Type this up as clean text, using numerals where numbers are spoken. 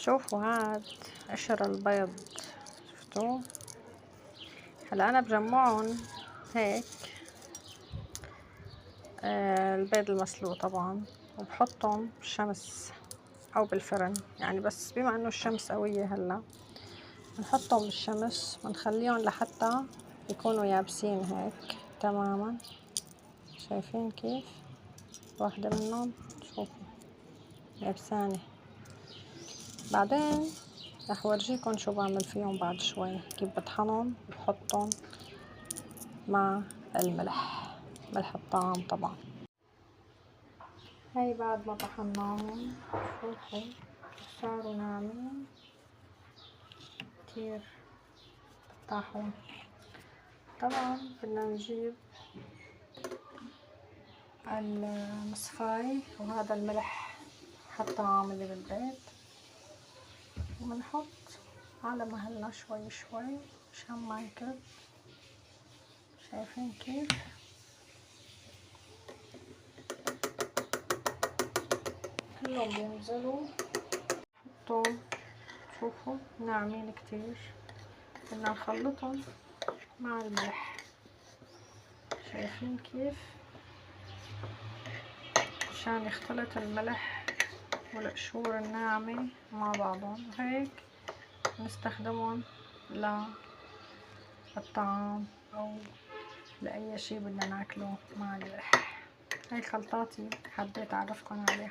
شوفوا هاد قشر البيض، شفتوه؟ هلا انا بجمعهم هيك البيض المسلوق طبعا، وبحطهم بالشمس او بالفرن يعني، بس بما انه الشمس قوية هلا بنحطهم بالشمس ونخليهم لحتى يكونوا يابسين هيك تماما. شايفين كيف واحدة منهم؟ شوفوا يابسانة. بعدين رح ورجيكم شو بعمل فيهم بعد شوي، كيف بطحنهم وبحطهم مع الملح، ملح الطعام طبعا. هاي بعد ما طحناهم شوفوا صاروا ناعمين كتير طاحون. طبعا بدنا نجيب المصفاي وهذا الملح الطعام اللي بالبيت، وبنحط على مهلنا شوي شوي مشان ما يكب. شايفين كيف؟ كلهم بينزلوا حطهم. شوفوا ناعمين كتير. بدنا نخلطهم مع الملح. شايفين كيف؟ مشان يختلط الملح والقشور الناعمة مع بعضهم، وهيك نستخدمهم للطعام أو لأي شي بدنا ناكله مع الملح. هاي خلطاتي حبيت أعرفكن عليها.